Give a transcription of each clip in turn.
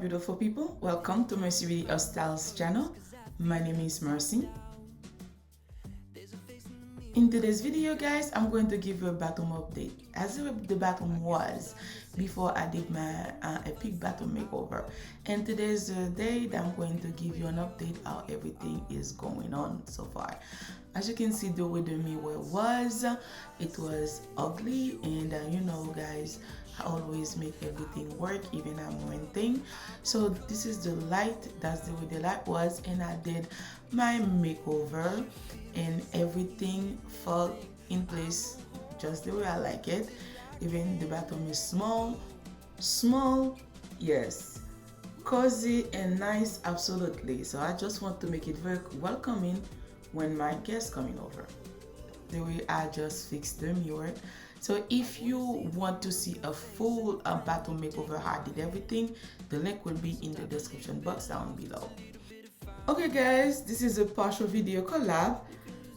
beautiful people, welcome to Mercy of Styles channel. My name is Mercy. In today's video guys, I'm going to give you a bathroom update as the bathroom was before I did my epic bathroom makeover. And today's the day that I'm going to give you an update how everything is going on so far. As you can see, the way the mirror was, it was ugly, and you know guys, I always make everything work, even I'm renting. So this is the light, that's the way the light was, and I did my makeover and everything fell in place just the way I like it. Even the bathroom is small, yes, cozy and nice, absolutely. So I just want to make it very welcoming when my guests coming over. The way I just fixed the mirror. So if you want to see a full bathroom makeover, how I did everything, the link will be in the description box down below. Okay guys, this is a partial video collab.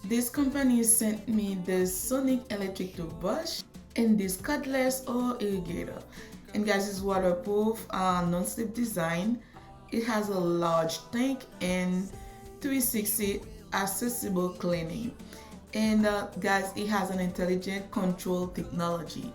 This company sent me the Sonic electric toothbrush and this cordless or irrigator. And guys, it's waterproof, non-slip design. It has a large tank and 360 accessible cleaning. And guys, it has an intelligent control technology.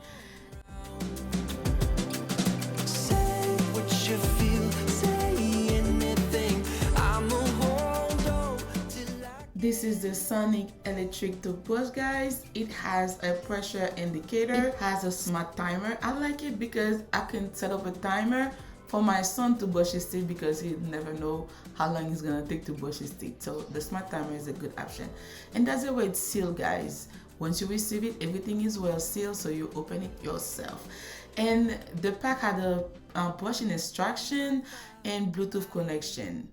This is the Sonic electric toothbrush guys. It has a pressure indicator, it has a smart timer. I like it because I can set up a timer for my son to brush his teeth because he never know how long it's gonna take to brush his teeth. So the smart timer is a good option. And that's the way it's sealed guys. Once you receive it, everything is well sealed, so you open it yourself. And the pack had a brushing instruction and Bluetooth connection.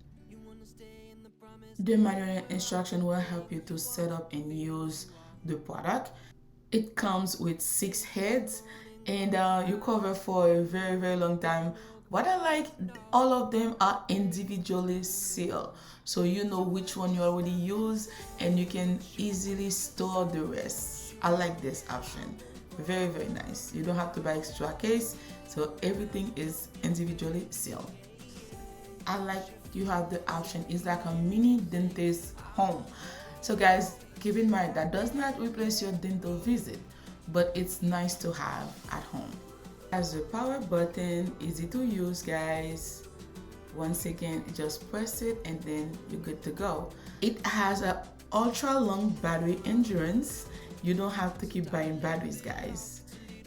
The manual instruction will help you to set up and use the product. It comes with 6 heads and you cover for a very long time. What I like, all of them are individually sealed, so you know which one you already use and you can easily store the rest. I like this option, very nice. You don't have to buy extra case, so everything is individually sealed. I like you have the option, it's like a mini dentist home. So guys, keep in mind that does not replace your dental visit, but it's nice to have at home. Has the power button, easy to use guys. Once again, just press it and then you're good to go. It has a ultra long battery endurance. You don't have to keep buying batteries guys.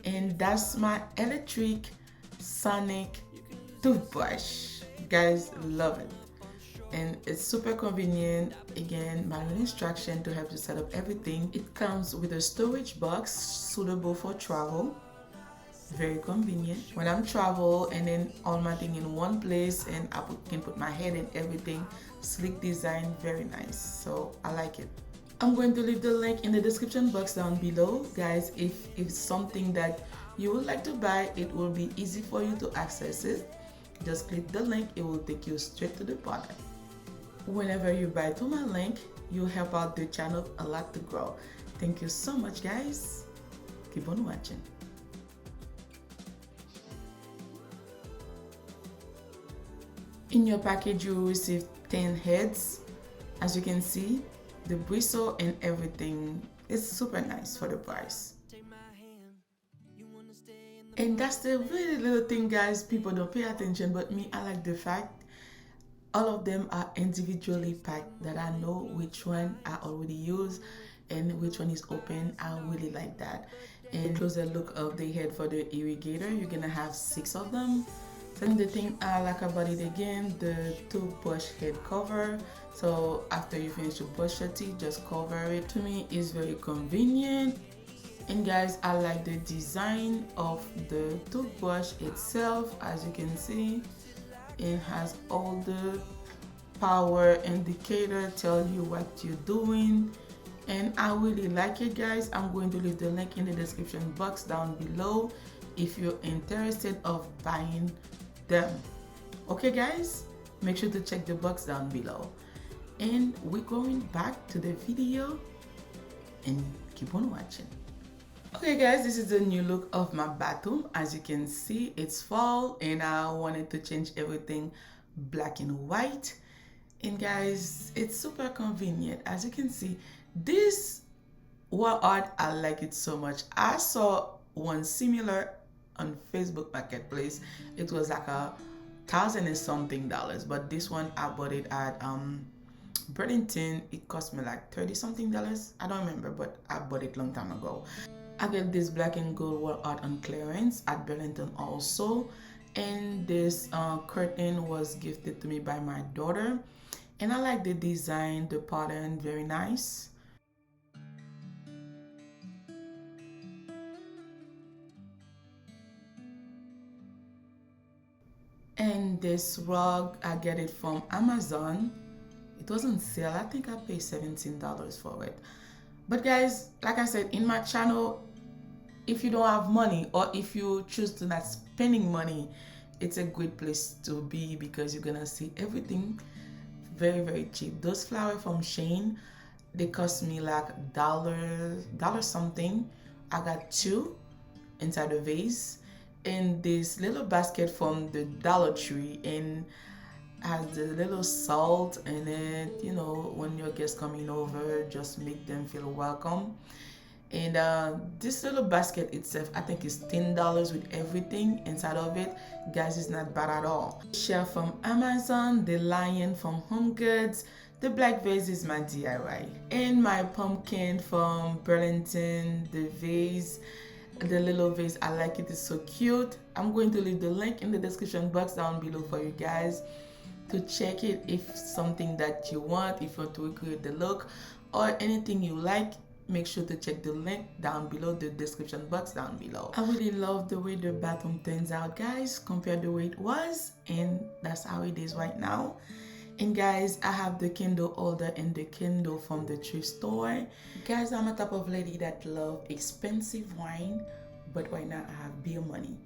And that's my electric Sonic toothbrush guys, love it. And it's super convenient. Again, manual instruction to help you set up everything. It comes with a storage box suitable for travel. Very convenient when I'm travel, and then all my thing in one place, and I can put my head in everything. Sleek design, very nice, so I like it. I'm going to leave the link in the description box down below guys. If it's something that you would like to buy, it will be easy for you to access it. Just click the link, it will take you straight to the product. Whenever you buy through my link, you help out the channel a lot to grow. Thank you so much guys, keep on watching. In your package, you will receive 10 heads. As you can see, the bristle and everything is super nice for the price. And that's the really little thing guys, people don't pay attention, but me, I like the fact all of them are individually packed, that I know which one I already use and which one is open. I really like that. And closer look of the head for the irrigator, you're gonna have 6 of them. Then the thing I like about it again, the toothbrush head cover. So after you finish to brush your teeth, just cover it. To me, it's very convenient. And guys, I like the design of the toothbrush itself. As you can see, it has all the power indicator, tell you what you're doing. And I really like it guys. I'm going to leave the link in the description box down below if you're interested of buying them. Okay guys, make sure to check the box down below. And we're going back to the video and keep on watching. Okay guys, this is the new look of my bathroom. As you can see, it's fall and I wanted to change everything black and white. And guys, it's super convenient. As you can see, this wall art, I like it so much. I saw one similar on Facebook Marketplace. It was like $1,000 and something, but this one I bought it at Burlington. It cost me like $30 something. I don't remember, but I bought it long time ago. I get this black and gold wall art on clearance at Burlington also, and this curtain was gifted to me by my daughter, and I like the design, the pattern, very nice. And this rug, I get it from Amazon. It was on sale. I think I paid $17 for it. But guys, like I said, in my channel, if you don't have money or if you choose to not spending money, it's a great place to be because you're gonna see everything very cheap. Those flowers from Shein, they cost me like dollar something. I got 2 inside a vase, and this little basket from the Dollar Tree, and has the little salt in it, you know, when your guests coming over, just make them feel welcome. And this little basket itself, I think is $10 with everything inside of it. Guys, it's not bad at all. Shelf from Amazon, the lion from Home Goods, the black vase is my DIY, and my pumpkin from Burlington, the vase, the little vase, I like it, it's so cute. I'm going to leave the link in the description box down below for you guys to check it. If something that you want, if you want to recreate the look or anything you like, make sure to check the link down below, the description box down below. I really love the way the bathroom turns out, guys, compared to the way it was, and that's how it is right now. And guys, I have the candle holder and the candle from the thrift store. Guys, I'm a type of lady that love expensive wine, but right now I have beer money.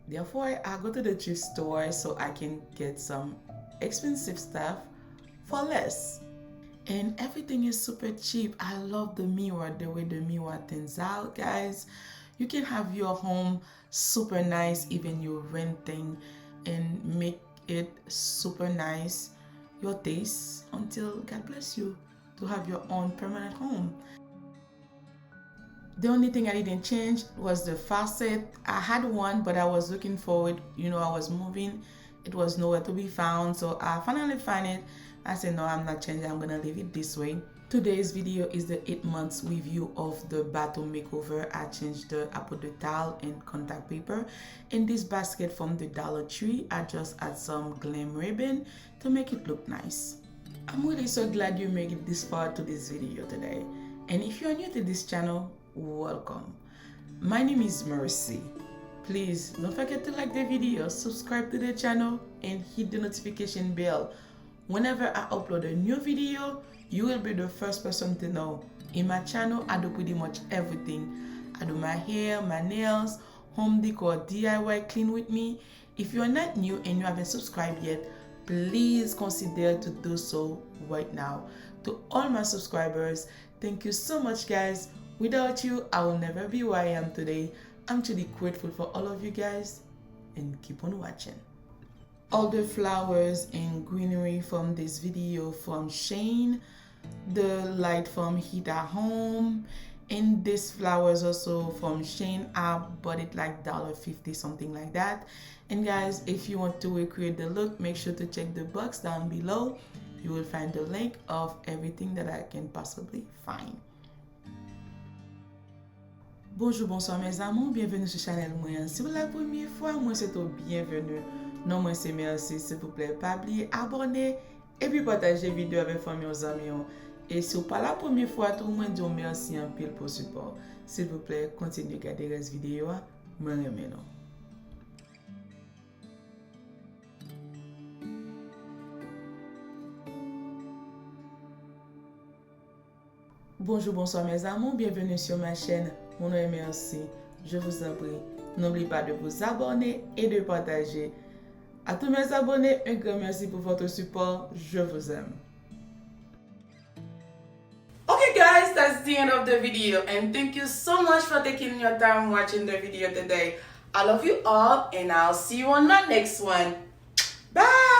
Therefore, I go to the thrift store so I can get some expensive stuff for less. And everything is super cheap. I love the mirror, the way the mirror turns out, guys. You can have your home super nice, even you're renting, and make it super nice, your taste, until God bless you to have your own permanent home. The only thing I didn't change was the faucet. I had one, but I was looking for it. You know, I was moving. It was nowhere to be found, so I finally found it. I said, no, I'm not changing. I'm gonna leave it this way. Today's video is the 8 months review of the bathroom makeover. I put the towel and contact paper. In this basket from the Dollar Tree, I just add some glam ribbon to make it look nice. I'm really so glad you made it this far to this video today. And if you're new to this channel, welcome. My name is Mercy. Please don't forget to like the video, subscribe to the channel, and hit the notification bell. Whenever I upload a new video, you will be the first person to know. In my channel, I do pretty much everything. I do my hair, my nails, home decor, DIY, clean with me. If you're not new and you haven't subscribed yet, please consider to do so right now. To all my subscribers, thank you so much, guys. Without you, I will never be where I am today. I'm truly grateful for all of you guys, and keep on watching. All the flowers and greenery from this video from Shein, the light from Heat at Home, and this flowers also from Shein. I bought it like $1.50, something like that. And guys, if you want to recreate the look, make sure to check the box down below. You will find the link of everything that I can possibly find. Bonjour, bonsoir mes amours, bienvenue sur la chaîne moi. Si vous la première fois, moi c'est au bienvenue. Non, moi c'est merci, s'il vous plaît, pas oublier abonner et puis partager la vidéo avec famille aux amis. Et si vous pas la première fois, tout le monde dit merci un pile pour support. S'il vous plaît, continuez à regarder les vidéos. Moi remets non. Bonjour, bonsoir mes amours, bienvenue sur ma chaîne. Mon nom est Merci. Je vous en prie, n'oubliez pas de vous abonner et de partager. À tous mes abonnés, un grand merci pour votre support. Je vous aime. Okay guys, that's that's the end of the video, and thank you so much for taking your time watching the video today. I love you all, and I'll see you on my next one. Bye.